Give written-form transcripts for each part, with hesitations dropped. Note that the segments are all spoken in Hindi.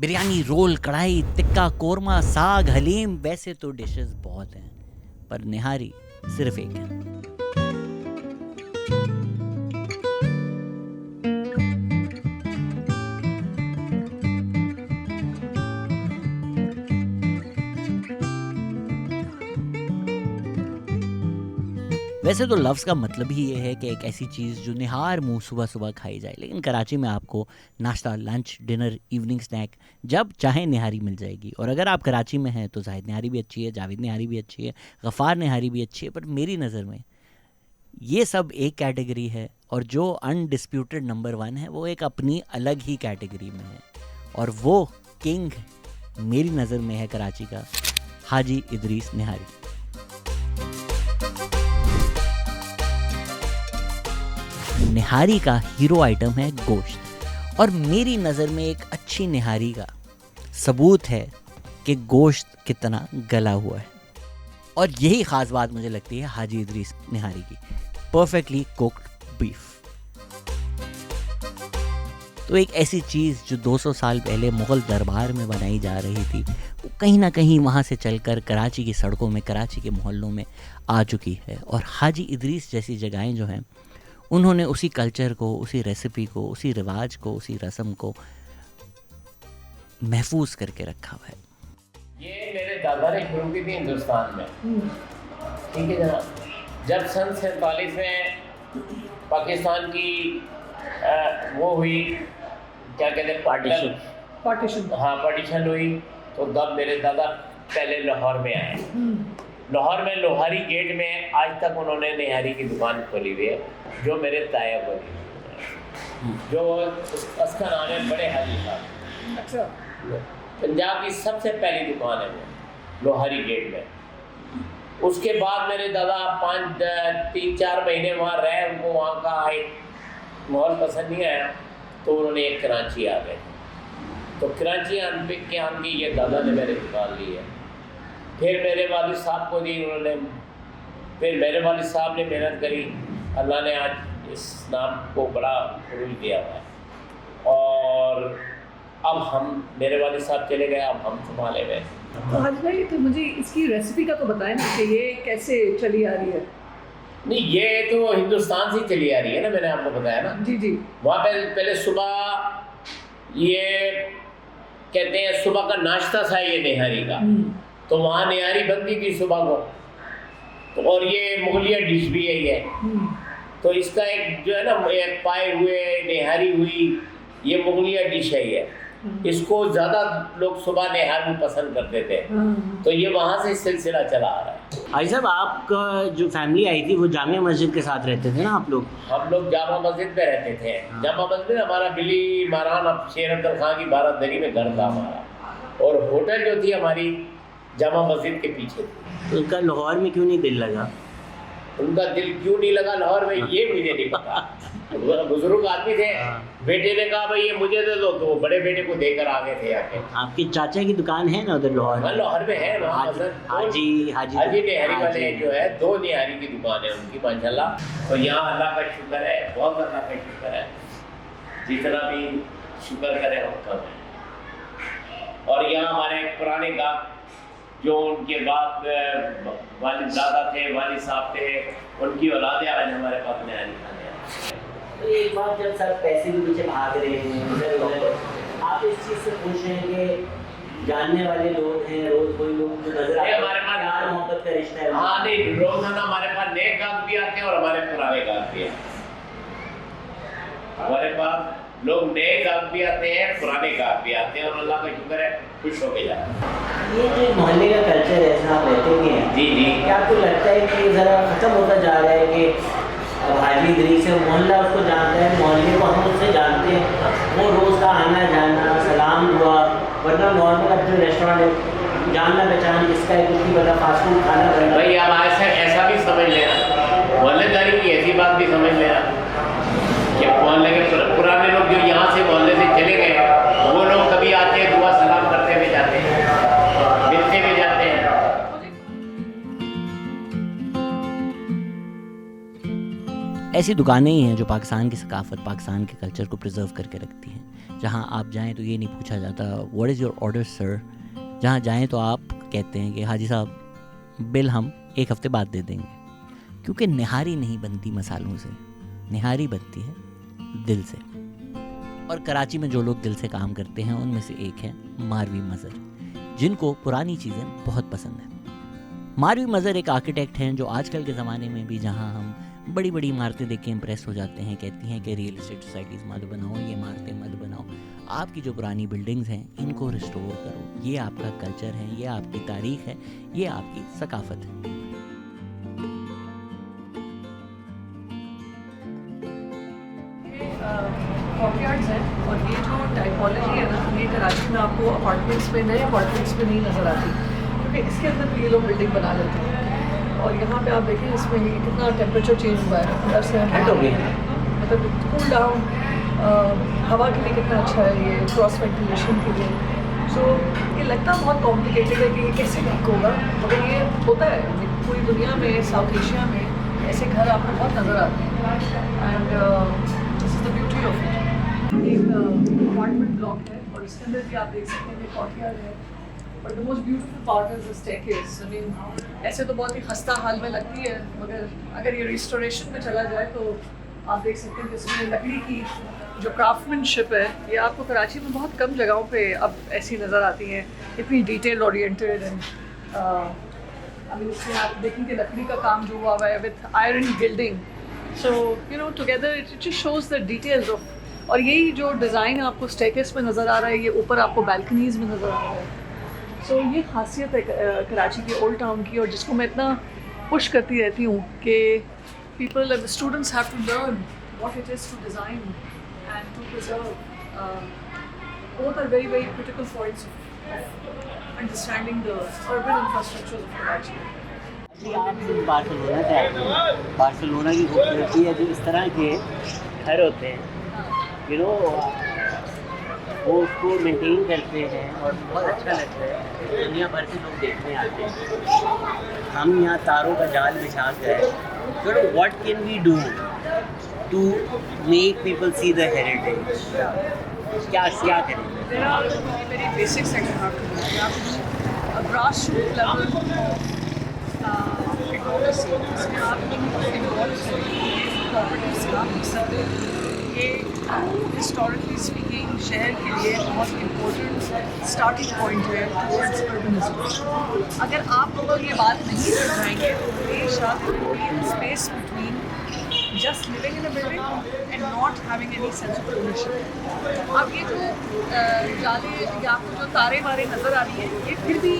बिरयानी, रोल, कढ़ाई, टिक्का, कोरमा, साग, हलीम, वैसे तो डिशेस बहुत हैं, पर निहारी सिर्फ एक है। वैसे तो लफ्ज़ का मतलब ही ये है कि एक ऐसी चीज़ जो निहार मुंह सुबह सुबह खाई जाए, लेकिन कराची में आपको नाश्ता, लंच, डिनर, इवनिंग स्नैक जब चाहे निहारी मिल जाएगी। और अगर आप कराची में हैं तो जाहिद निहारी भी अच्छी है, जावेद निहारी भी अच्छी है, गफ़ार निहारी भी अच्छी है, पर मेरी नज़र में ये सब एक कैटेगरी है और जो अनडिस्प्यूटेड नंबर 1 है वो एक अपनी अलग ही कैटेगरी में है, और वो किंग मेरी नज़र में है कराची का हाजी इदरीस निहारी। निहारी का हीरो आइटम है गोश्त, और मेरी नज़र में एक अच्छी निहारी का सबूत है कि गोश्त कितना गला हुआ है। और यही ख़ास बात मुझे लगती है हाजी इदरीस निहारी की, परफेक्टली कुक्ड बीफ। तो एक ऐसी चीज़ जो 200 साल पहले मुग़ल दरबार में बनाई जा रही थी, वो कहीं ना कहीं वहाँ से चलकर कराची की सड़कों में, कराची के मोहल्लों में आ चुकी है। और हाजी इदरीस जैसी जगहें जो हैं, उन्होंने उसी कल्चर को, उसी रेसिपी को, उसी रिवाज को, उसी रस्म को महफूज करके रखा हुआ है। ये मेरे दादा ने शुरू की थी हिंदुस्तान में, ठीक है जनाब। जब सन 47 में पाकिस्तान की वो हुई, क्या कहते हैं, पार्टीशन, हाँ पार्टीशन हुई, तो तब मेरे दादा पहले लाहौर में आए। लाहौर में लोहारी गेट में आज तक उन्होंने निहारी की दुकान खोली हुई है, जो मेरे ताया बनी, जो उसका नाम है बड़े हाजी साहब। अच्छा, पंजाब की सबसे पहली दुकान है वो, लोहारी गेट में। उसके बाद मेरे दादा 3-4 महीने वहाँ रहे, उनको वहाँ का एक माहौल पसंद नहीं आया, तो उन्होंने एक कराची आ गए। तो कराची आने के आने ये दादा ने मेरे दुकान ली है। फिर मेरे वालिद साहब को दी उन्होंने, फिर मेरे वालिद साहब ने मेहनत करी, अल्लाह ने आज इस नाम को बड़ा उरूज दिया हुआ है। और अब हम, मेरे वालिद साहब चले गए, अब हम संभाले गए। तो हाजी भाई, तो मुझे इसकी रेसिपी का तो बताएं ना कि ये कैसे चली आ रही है। नहीं, ये तो हिंदुस्तान से चली आ रही है ना, मैंने आपको बताया ना। जी जी। वहाँ पे पहले सुबह ये कहते हैं सुबह का नाश्ता था ये निहारी का, तो वहाँ निहारी बनती थी सुबह को, तो और ये मुगलिया डिश भी है ये। तो इसका एक जो है ना, एक पाए हुए निहारी हुई, ये मुगलिया डिश है ये। इसको ज़्यादा लोग सुबह निहार में पसंद करते थे, तो ये वहाँ से सिलसिला चला आ रहा है। भाई साहब, आपका जो फैमिली आई थी वो जामिया मस्जिद के साथ रहते थे ना आप लोग? हम लोग जामा मस्जिद में रहते थे। जामा मस्जिद हमारा बिली महारान अब शेर अब्दुल खान की बारादरी में घर था हमारा, और होटल जो थी हमारी जामा मस्जिद के पीछे थी। तो उनका लाहौर में क्यों नहीं दिल लगा? उनका दिल क्यों नहीं लगा लाहौर में, ये मुझे नहीं पता। बुजुर्ग आदमी थे, बेटे ने कहा भाई ये मुझे दे दो, तो वो बड़े बेटे को देकर आ गए थे आके। आपके चाचा की दुकान है ना उधर लाहौर में? लाहौर में है, हाजी निहारी वाले जो है, 2 निहारी की दुकान है उनकी माशाल्लाह। तो यहाँ अल्लाह का शुक्र है, बहुत अल्लाह का शुक्र है, जितना भी शुक्र करे हम कम है। और यहाँ हमारे पुराने गाँव जो उनके बाद वालिद दादा थे, वालिद साहब थे, उनकी औलादे आज हमारे पास निहारी खाने हैं। तो एक बात, जब सर पैसे के पीछे भाग रहे हैं इधर उधर, आप इस चीज़ से खुश हैं कि जानने वाले लोग हैं, रोज कोई लोग जो नजर आते हैं, हमारे पास प्यार मोहब्बत का रिश्ता है? हाँ नहीं, रोजाना हमारे पास नए गाहक भी आते हैं और हमारे पुराने गाहक भी आते हैं। हमारे पास लोग नए गाहक भी आते हैं, पुराने गाहक भी आते हैं, और अल्लाह का शुक्र है खुश हो के जाते हैं। ये जो मोहल्ले का कल्चर है, इसमें आप रहते भी हैं, जी जी, क्या आपको लगता है कि ज़रा ख़त्म होता जा रहा है कि अब हाजी इदरीस से मोहल्ला उसको जानता है, मोहल्ले को हम उससे जानते हैं, वो रोज़ का आना जाना, सलाम दुआ, वरना नॉर्मल अब जो रेस्टोरेंट है, जानना पहचान किसका है, कुछ नहीं पता, फास्ट फूड खाना पड़ेगा। भाई अब ऐसा भी समझ लेना, मोहल्लेदारी की ऐसी बात भी समझ लेना कि मोहल्ले के पुराने लोग जो यहाँ से मोहल्ले से चले गए, वो लोग कभी आते हैं, दुआ सलाम करते हुए जाते हैं, मिलते हुए जाते हैं। ऐसी दुकानें ही हैं जो पाकिस्तान की सकाफत, पाकिस्तान के कल्चर को प्रिजर्व करके रखती हैं। जहाँ आप जाएं तो ये नहीं पूछा जाता what is your order sir, जहाँ जाएं तो आप कहते हैं कि हाजी साहब बिल हम 1 हफ्ते बाद दे देंगे, क्योंकि निहारी नहीं बनती मसालों से, निहारी बनती है दिल से। और कराची में जो लोग दिल से काम करते हैं उनमें से एक है मारवी मज़र, जिनको पुरानी चीज़ें बहुत पसंद हैं। मारवी मज़र एक आर्किटेक्ट हैं जो आजकल के ज़माने में भी, जहाँ हम बड़ी बड़ी इमारतें देख के इम्प्रेस हो जाते हैं, कहती हैं कि रियल एस्टेट सोसाइटीज़ मत बनाओ, ये इमारतें मत बनाओ, आपकी जो पुरानी बिल्डिंग्स हैं इनको रिस्टोर करो, ये आपका कल्चर है, ये आपकी तारीख है, ये आपकी सकाफत है। कॉर्टयार्ड्स हैं और ये जो टाइपोलॉजी है ना, ये कराची में आपको अपार्टमेंट्स में, नए अपार्टमेंट्स में नहीं नज़र आती, क्योंकि इसके अंदर भी ये लोग बिल्डिंग बना लेते हैं। और यहाँ पे आप देखें इसमें कितना टेम्परेचर चेंज हुआ है, अंदर से मतलब कूल डाउन, हवा के लिए कितना अच्छा है ये, क्रॉस वेंटिलेशन के लिए। सो ये लगता बहुत कॉम्प्लिकेटेड है कि ये कैसे ठीक होगा, मगर ये होता है। पूरी दुनिया में, साउथ एशिया में ऐसे घर आपको बहुत नज़र आते हैं and this is the beauty of it. एक अपार्टमेंट ब्लॉक है और इसके अंदर भी आप देख सकते हैं कि कॉर्टयार्ड है, but the most beautiful part is the staircase. I mean ऐसे तो बहुत ही खस्ता हाल में लगती है, मगर अगर ये रिस्टोरेशन में चला जाए तो आप देख सकते हैं कि इसमें लकड़ी की जो क्राफ्टमैनशिप है, ये आपको कराची में बहुत कम जगहों पे अब ऐसी नज़र आती हैं, इतनी detail oriented and I mean इसमें आप देखेंगे लकड़ी का काम जो हुआ है with iron gilding, so you know together it just shows the details of. और यही जो डिज़ाइन आपको स्टेयरकेस में नज़र आ रहा है, ये ऊपर आपको बैल्कनीज़ में नज़र आ रहा है। सो ये खासियत है कराची के ओल्ड टाउन की, और जिसको मैं इतना पुश करती रहती हूँ कि people and the students have to learn what it is to design and to preserve. Both are very, very critical points of understanding the urban infrastructures of Karachi. आप बार्सिलोना से आए हैं, बार्सिलोना की खूबसूरती है जो इस तरह के घर होते हैं, यू नो, वो उसको मेंटेन करते हैं और बहुत अच्छा लगता है। दुनिया भर से लोग देखने आते हैं। हम यहाँ तारों का जाल बिछा कर, but what can we do to make people see the heritage? क्या करें? There are very basic things you have to do. You have to do a grassroots level advocacy. इसमें आप involved properties का सकते हैं। ये हिस्टोरिकली स्पीकिंग शहर के लिए बहुत इम्पोर्टेंट स्टार्टिंग पॉइंट है टुवर्ड्स अर्बनिज्म। अगर आप लोग ये बात नहीं समझाएंगे तो हमेशा space between just living in a building and not having any sense of ownership. अब ये जो जाले या आपको जो तारे वारे नज़र आ रही है, ये फिर भी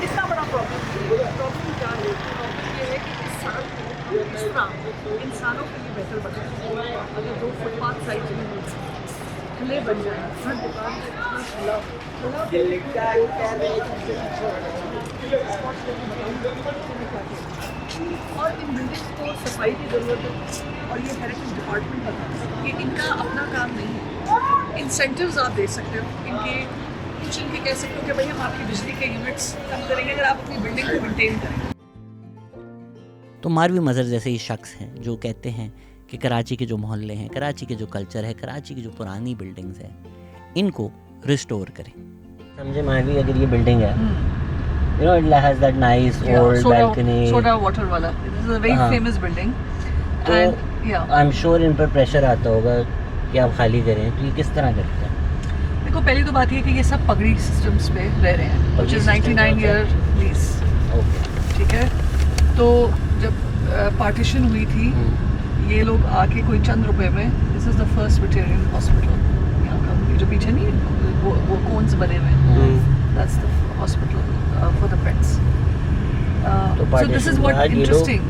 इतना बड़ा प्रॉब्लम क्या है? प्रॉब्लम ये है कि इस सड़क को इस तरह इंसानों के लिए बेहतर बनाए। अगर 2 फुटपाथ साइड में खुले बन जाए, हर दुकान में और इन बिल्डिंग्स को सफाई की ज़रूरत है। और ये हेरिटेज डिपार्टमेंट है, ये इनका अपना काम नहीं है। इंसेंटिव्स आप दे सकते हो इनके, कुछ इनके कह सकते हो कि भाई हम आपकी बिजली के यूनिट्स कम करेंगे अगर आप अपनी बिल्डिंग को मेंटेन करें। तो मारवी मज़र जैसे ही शख्स हैं जो कहते हैं कि कराची के जो मोहल्ले हैं, कराची के जो कल्चर है, कराची की जो पुरानी बिल्डिंग्स हैं, इनको रिस्टोर करें। समझे मारवी, अगर ये बिल्डिंग है, you know, it has that nice old balcony, soda water वाला, this is a very famous building, and yeah, I'm sure इन पर प्रेशर आता होगा कि आप खाली करें, तो ये किस तरह करते हैं? देखो पहली तो बात ये कि ये सब पगड़ी सिस्टम्स पे रह रहे हैं, which is 99 year lease, ठीक है। तो जब पार्टीशन हुई थी, ये लोग आके कोई चंद रुपए में, this is the first veteran hospital यहाँ का, ये जो पीछे नहीं वो कोन्स बने हुए हैं, that's the hospital for the pets. So this is what interesting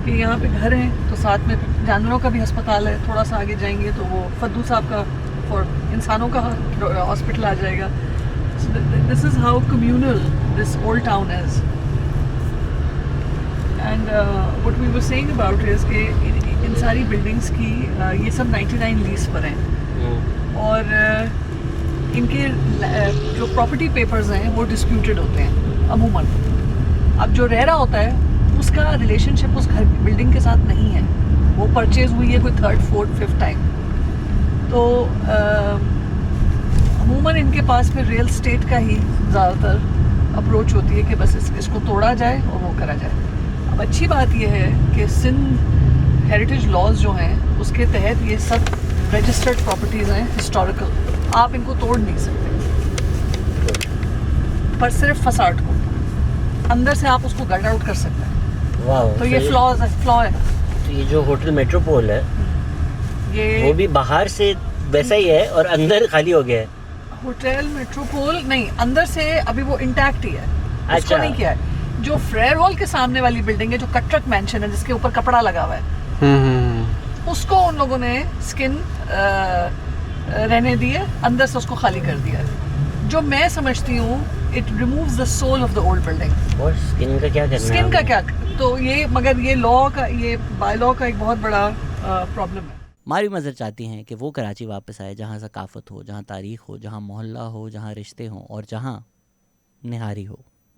कि यहाँ पे घर हैं तो साथ में जानवरों का भी अस्पताल है, थोड़ा सा आगे जाएंगे तो वो फद्दू साहब का फॉर इंसानों का हॉस्पिटल आ जाएगा। So this is how communal this old town is. And what we were saying about is कि इन सारी बिल्डिंग्स की ये सब 99 लीज पर हैं, और इनके जो प्रॉपर्टी पेपर्स हैं वो डिस्प्यूटेड होते हैं अमूमन। अब जो रह रहा होता है उसका रिलेशनशिप उस घर बिल्डिंग के साथ नहीं है, वो परचेज हुई है कोई 3rd, 4th, 5th टाइम, तो अमूमन इनके पास फिर रियल स्टेट का ही ज़्यादातर अप्रोच होती है कि बस इसको तोड़ा जाए और वो करा जाए। अब अच्छी बात यह है कि सिंध हेरिटेज लॉज जो हैं उसके तहत ये सब रजिस्टर्ड प्रॉपर्टीज़ हैं हिस्टोरिकल, आप इनको तोड़ नहीं सकते, पर सिर्फ फसाड को, अंदर से आप उसको गट आउट कर सकते हैं। वाह, तो ये फ्लॉ है। तो ये जो होटल मेट्रोपोल है ये वो भी बाहर से वैसा ही है और अंदर खाली हो गया है। होटल मेट्रोपोल नहीं, अंदर से अभी वो इंटैक्ट ही है, उसको अच्छा। नहीं किया है। जो फ्रेयर हॉल के सामने वाली बिल्डिंग है, जो कटरक मैंशन है जिसके ऊपर कपड़ा लगा हुआ है, उसको उन लोगों ने स्किन रहने दी है, अंदर से उसको खाली कर दिया है। जो मैं समझती हूँ it removes the soul of the old building. और स्किन का क्या करना है? स्किन का क्या, तो ये मगर ये लॉ का, ये बाय लॉ का एक बहुत बड़ा प्रॉब्लम है। मारी मज़र चाहती हैं कि वो कराची वापस आए जहाँ सकाफत हो, जहाँ तारीख़ हो, जहाँ मोहल्ला हो, जहाँ रिश्ते हों और जहाँ निहारी हो।